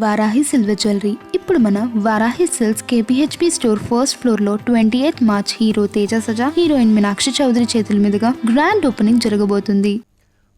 Varahi silver jewellery ఇప్పుడు మన Varahi silks KPHB store first floor లో 28 March hero Teja Sajja heroine Meenakshi Chaudhary చేతుల మీదుగా గ్రాండ్ ఓపెనింగ్ జరగబోతుంది.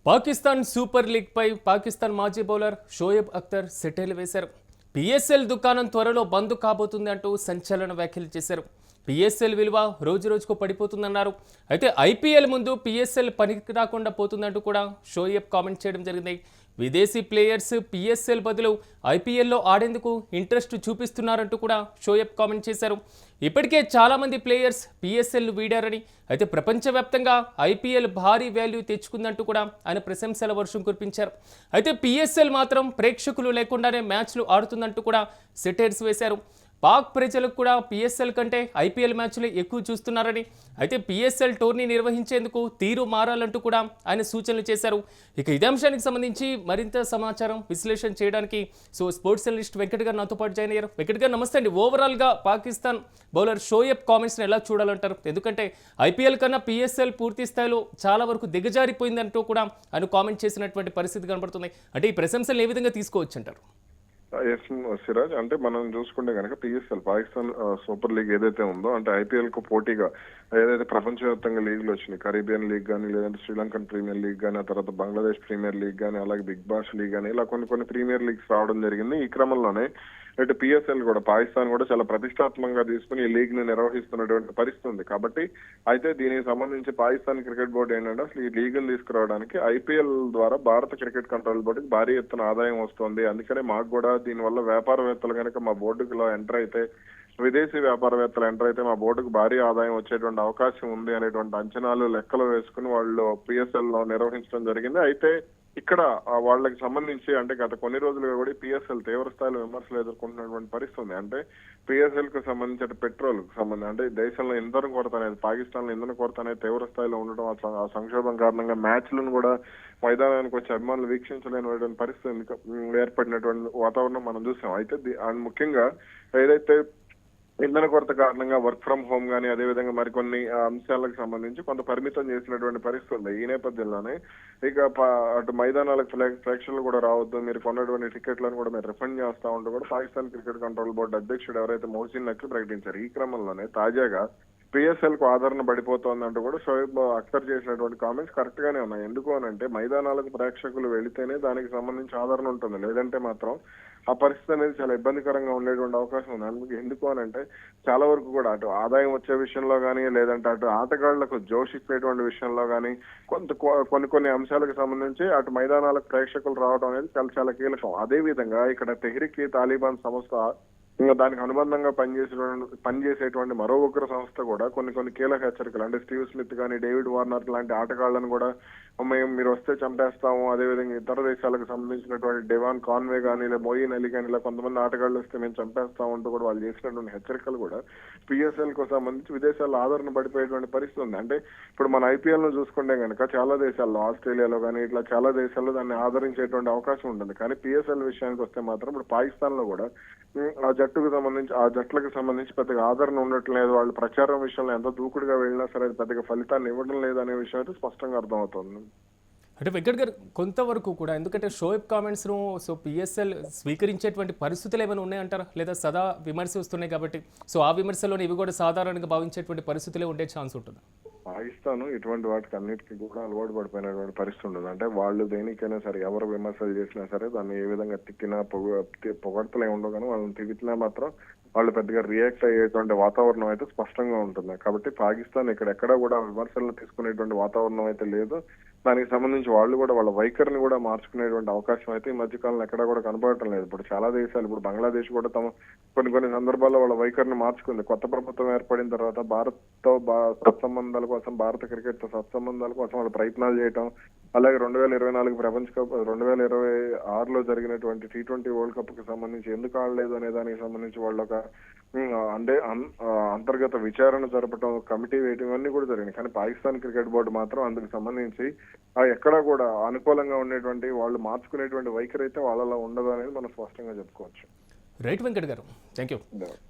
పాకిస్తాన్ సూపర్ లీగ్ పై పాకిస్తాన్ మాజీ బౌలర్ షోయబ్ అఖ్తర్ సెటైల్ వేశారు. పిఎస్ఎల్ దుకాణం త్వరలో బంద్ కాబోతుంది అంటూ సంచలన వ్యాఖ్యలు చేశారు. పిఎస్ఎల్ విలువ రోజు రోజుకు పడిపోతుందన్నారు. అయితే ఐపీఎల్ ముందు పిఎస్ఎల్ పనికి రాకుండా పోతుందంటూ కూడా షోయబ్ కామెంట్ చేయడం జరిగింది. విదేశీ ప్లేయర్స్ పిఎస్ఎల్ బదులు ఐపీఎల్లో ఆడేందుకు ఇంట్రెస్ట్ చూపిస్తున్నారంటూ కూడా షోయబ్ కామెంట్ చేశారు. ఇప్పటికే చాలామంది ప్లేయర్స్ పిఎస్ఎల్ వీడారని, అయితే ప్రపంచవ్యాప్తంగా ఐపీఎల్ భారీ వాల్యూ తెచ్చుకుందంటూ కూడా ఆయన ప్రశంసల వర్షం కురిపించారు. అయితే పిఎస్ఎల్ మాత్రం ప్రేక్షకులు లేకుండానే మ్యాచ్లు ఆడుతుందంటూ కూడా సెటైర్స్ వేశారు. పాక్ ప్రజలకు కూడా పిఎస్ఎల్ కంటే ఐపీఎల్ మ్యాచ్లు ఎక్కువ చూస్తున్నారని, అయితే పిఎస్ఎల్ టోర్నీ నిర్వహించేందుకు తీరు మారాలంటూ కూడా ఆయన సూచనలు చేశారు. ఇక ఇదే అంశానికి సంబంధించి మరింత సమాచారం విశ్లేషణ చేయడానికి స్పోర్ట్స్ జర్నలిస్ట్ వెంకట్ గారు నాతో పాటు జాయిన్ అయ్యారు. వెంకట్ గారు నమస్తే అండి. ఓవరాల్గా పాకిస్తాన్ బౌలర్ షోయబ్ కామెంట్స్ని ఎలా చూడాలంటారు? ఎందుకంటే ఐపీఎల్ కన్నా పిఎస్ఎల్ పూర్తి స్థాయిలో చాలా వరకు దిగజారిపోయిందంటూ కూడా ఆయన కామెంట్ చేసినటువంటి పరిస్థితి కనబడుతుంది. అంటే ఈ ప్రశంసలు ఏ విధంగా తీసుకోవచ్చు అంటారు? ఎస్ సిరాజ్, అంటే మనం చూసుకుంటే కనుక పిఎస్ఎల్ పాకిస్తాన్ సూపర్ లీగ్ ఏదైతే ఉందో, అంటే ఐపీఎల్ కు పోటీగా ఏదైతే ప్రపంచవ్యాప్తంగా లీగ్లు వచ్చినాయి, కరీబియన్ లీగ్ కానీ, లేదంటే శ్రీలంకన్ ప్రీమియర్ లీగ్ కానీ, ఆ తర్వాత బంగ్లాదేశ్ ప్రీమియర్ లీగ్ కానీ, అలాగే బిగ్ బాష్ లీగ్ కానీ, ఇలా కొన్ని ప్రీమియర్ లీగ్స్ రావడం జరిగింది. ఈ క్రమంలోనే ఇటు పిఎస్ఎల్ కూడా పాకిస్తాన్ కూడా చాలా ప్రతిష్టాత్మకంగా తీసుకుని ఈ లీగ్ ని నిర్వహిస్తున్నటువంటి పరిస్థితి ఉంది. కాబట్టి అయితే దీనికి సంబంధించి పాకిస్తాన్ క్రికెట్ బోర్డు ఏంటంటే అసలు ఈ లీగ్ ని తీసుకురావడానికి ఐపీఎల్ ద్వారా భారత క్రికెట్ కంట్రోల్ బోర్డుకి భారీ ఎత్తున ఆదాయం వస్తుంది. అందుకనే మాకు కూడా దీనివల్ల వ్యాపారవేత్తలు కనుక మా బోర్డులో ఎంటర్ అయితే, విదేశీ వ్యాపారవేత్తలు ఎంటర్ అయితే మా బోర్డుకు భారీ ఆదాయం వచ్చేటువంటి అవకాశం ఉంది అనేటువంటి అంచనాలు లెక్కలు వేసుకుని వాళ్ళు పిఎస్ఎల్ లో నిర్వహించడం జరిగింది. అయితే ఇక్కడ వాళ్ళకి సంబంధించి అంటే గత కొన్ని రోజులుగా కూడా పిఎస్ఎల్ తీవ్ర స్థాయిలో విమర్శలు ఎదుర్కొంటున్నటువంటి పరిస్థితి ఉంది. అంటే పిఎస్ఎల్ కు సంబంధించి పెట్రోల్ కు సంబంధించి అంటే దేశంలో ఇంధన కొరత అనేది, పాకిస్తాన్ లో ఇంధన కొరత అనేది తీవ్ర స్థాయిలో ఉండడం, ఆ సంక్షోభం కారణంగా మ్యాచ్లను కూడా మైదానానికి వచ్చి అభిమానులు వీక్షించలేనటువంటి పరిస్థితి ఏర్పడినటువంటి వాతావరణం మనం చూసాం. అయితే ముఖ్యంగా ఏదైతే ఇంధన కొరత కారణంగా వర్క్ ఫ్రం హోమ్ కానీ, అదేవిధంగా మరికొన్ని అంశాలకు సంబంధించి కొంత పరిమితం చేసినటువంటి పరిస్థితి ఉంది. ఈ నేపథ్యంలోనే ఇక అటు మైదానాలకు ప్రేక్షకులు కూడా రావద్దు, మీరు కొన్నటువంటి టికెట్లను కూడా మీరు రిఫండ్ చేస్తా ఉంటూ కూడా పాకిస్తాన్ క్రికెట్ కంట్రోల్ బోర్డు అధ్యక్షుడు ఎవరైతే మొహసిన్ నక్వీ ప్రకటించారు. ఈ క్రమంలోనే తాజాగా పిఎస్ఎల్ కు ఆదరణ పడిపోతోందంటూ కూడా షోయబ్ అఖ్తర్ చేసినటువంటి కామెంట్స్ కరెక్ట్ గానే ఉన్నాయి. ఎందుకు అనంటే మైదానాలకు ప్రేక్షకులు వెళితేనే దానికి సంబంధించి ఆదరణ ఉంటుంది, లేదంటే మాత్రం ఆ పరిస్థితి అనేది చాలా ఇబ్బందికరంగా ఉండేటువంటి అవకాశం ఉంది. ఎందుకు అనంటే చాలా వరకు కూడా అటు ఆదాయం వచ్చే విషయంలో కానీ, లేదంటే అటు ఆటగాళ్లకు జోష్ ఇచ్చేటువంటి విషయంలో కానీ కొన్ని అంశాలకు సంబంధించి అటు మైదానాలకు ప్రేక్షకులు రావడం అనేది చాలా కీలకం. అదే విధంగా ఇక్కడ తెహ్రీక్ తాలిబాన్ సంస్థ ఇంకా దానికి అనుబంధంగా పనిచేసేటువంటి మరో ఉగ్ర సంస్థ కూడా కొన్ని కీలక హెచ్చరికలు, అంటే స్టీవ్ స్మిత్ కానీ, డేవిడ్ వార్నర్ లాంటి ఆటగాళ్లను కూడా మీరు వస్తే చంపేస్తాము, అదేవిధంగా ఇతర దేశాలకు సంబంధించినటువంటి డెవాన్ కాన్వే కానీ, లేదా మోయిన్ అలీ కానీ, ఇలా కొంతమంది ఆటగాళ్లు వస్తే మేము చంపేస్తాము అంటూ కూడా వాళ్ళు చేసినటువంటి హెచ్చరికలు కూడా పిఎస్ఎల్ కు సంబంధించి విదేశాల్లో ఆదరణ పడిపోయేటువంటి పరిస్థితి ఉంది. అంటే ఇప్పుడు మన ఐపీఎల్ ను చూసుకుంటే కనుక చాలా దేశాల్లో, ఆస్ట్రేలియాలో కానీ ఇట్లా చాలా దేశాల్లో దాన్ని ఆదరించేటువంటి అవకాశం ఉంటుంది. కానీ పిఎస్ఎల్ విషయానికి వస్తే మాత్రం ఇప్పుడు పాకిస్తాన్ లో కూడా ఆ జట్లకు సంబంధించి పెద్దగా ఆదరణ ఉండట్లేదు. వాళ్ళు ప్రచారం విషయంలో ఎంత దూకుడుగా వెళ్ళినా సరే పెద్దగా ఫలితాన్ని ఇవ్వడం లేదనే విషయం అయితే స్పష్టంగా అర్థమవుతుంది. అంటే వెంకట్ గారు కొంతవరకు కూడా, ఎందుకంటే షోయబ్ కామెంట్స్ను పిఎస్ఎల్ స్వీకరించేటువంటి పరిస్థితులు ఏమైనా ఉన్నాయంటారా, లేదా సదా విమర్శ వస్తున్నాయి కాబట్టి ఆ విమర్శలోనే ఇవి కూడా సాధారణంగా భావించేటువంటి పరిస్థితులే ఉండే ఛాన్స్ ఉంటుంది? పాకిస్తాన్ ఇటువంటి వాటికి అన్నిటికీ కూడా అలవాటు పడిపోయినటువంటి పరిస్థితి ఉండదు. అంటే వాళ్ళు దేనికైనా సరే ఎవరు విమర్శలు చేసినా సరే దాన్ని ఏ విధంగా తిక్కినా పొగడ్తలే ఉండవు, కానీ వాళ్ళని తిట్టినా మాత్రం వాళ్ళు పెద్దగా రియాక్ట్ అయ్యేటువంటి వాతావరణం అయితే స్పష్టంగా ఉంటుంది. కాబట్టి పాకిస్తాన్ ఎక్కడా కూడా విమర్శలను తీసుకునేటువంటి వాతావరణం అయితే లేదు. దానికి సంబంధించి వాళ్ళు కూడా వాళ్ళ వైఖరిని కూడా మార్చుకునేటువంటి అవకాశం అయితే ఈ మధ్యకాలంలో ఎక్కడా కూడా కనపడటం లేదు. ఇప్పుడు చాలా దేశాలు, ఇప్పుడు బంగ్లాదేశ్ కూడా తమ కొన్ని సందర్భాల్లో వాళ్ళ వైఖరిని మార్చుకుంది. కొత్త ప్రభుత్వం ఏర్పడిన తర్వాత భారత్ తో సత్సంబంధాల కోసం, భారత క్రికెట్ తో సత్సంబంధాల కోసం వాళ్ళు ప్రయత్నాలు చేయటం, అలాగే 2024 ప్రపంచ కప్, 2026లో జరిగినటువంటి T20 వరల్డ్ కప్ కి సంబంధించి ఎందుకు ఆడలేదు అనే దానికి సంబంధించి వాళ్ళు ఒక అంటే అంతర్గత విచారణ జరపడం, కమిటీ వేయటం ఇవన్నీ కూడా జరిగినాయి. కానీ పాకిస్తాన్ క్రికెట్ బోర్డు మాత్రం అందుకు సంబంధించి ఎక్కడా కూడా అనుకూలంగా ఉండేటువంటి, వాళ్ళు మార్చుకునేటువంటి వైఖరి అయితే వాళ్ళలో ఉండదు అనేది మనం స్పష్టంగా చెప్పుకోవచ్చు. రైట్ వెంకట్ గారు, థ్యాంక్ యూ.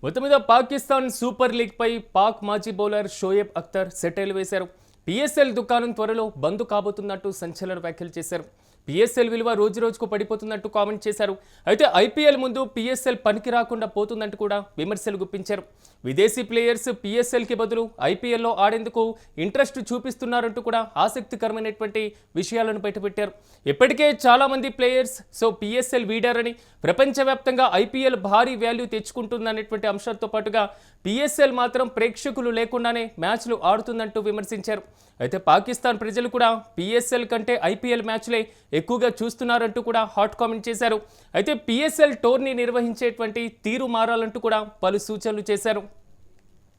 మొత్తం మీద పాకిస్తాన్ సూపర్ లీగ్ పై పాక్ మాజీ బౌలర్ షోయబ్ అఖ్తర్ సెటైల్ వేశారు. పిఎస్ఎల్ దుకాణం త్వరలో బంద్ కాబోతున్నట్టు సంచలన వ్యాఖ్యలు చేశారు. పిఎస్ఎల్ విలువ రోజు రోజుకు పడిపోతుందంటూ కామెంట్ చేశారు. అయితే ఐపీఎల్ ముందు పిఎస్ఎల్ పనికి రాకుండా పోతుందంటూ కూడా విమర్శలు గుప్పించారు. విదేశీ ప్లేయర్స్ పిఎస్ఎల్కి బదులు ఐపీఎల్లో ఆడేందుకు ఇంట్రెస్ట్ చూపిస్తున్నారంటూ కూడా ఆసక్తికరమైనటువంటి విషయాలను బయటపెట్టారు. ఇప్పటికే చాలామంది ప్లేయర్స్ పిఎస్ఎల్ వీడారని, ప్రపంచవ్యాప్తంగా ఐపీఎల్ భారీ వాల్యూ తెచ్చుకుంటుందనేటువంటి అంశాలతో పాటుగా పిఎస్ఎల్ మాత్రం ప్రేక్షకులు లేకుండానే మ్యాచ్లు ఆడుతుందంటూ విమర్శించారు. అయితే పాకిస్తాన్ ప్రజలు కూడా పిఎస్ఎల్ కంటే ఐపీఎల్ మ్యాచ్లే ఎక్కువగా చూస్తున్నారంటూ కూడా హాట్ కామెంట్ చేశారు. అయితే పిఎస్ఎల్ టోర్నీ నిర్వహించేటువంటి తీరు మారాలంటూ కూడా పలు సూచనలు చేశారు.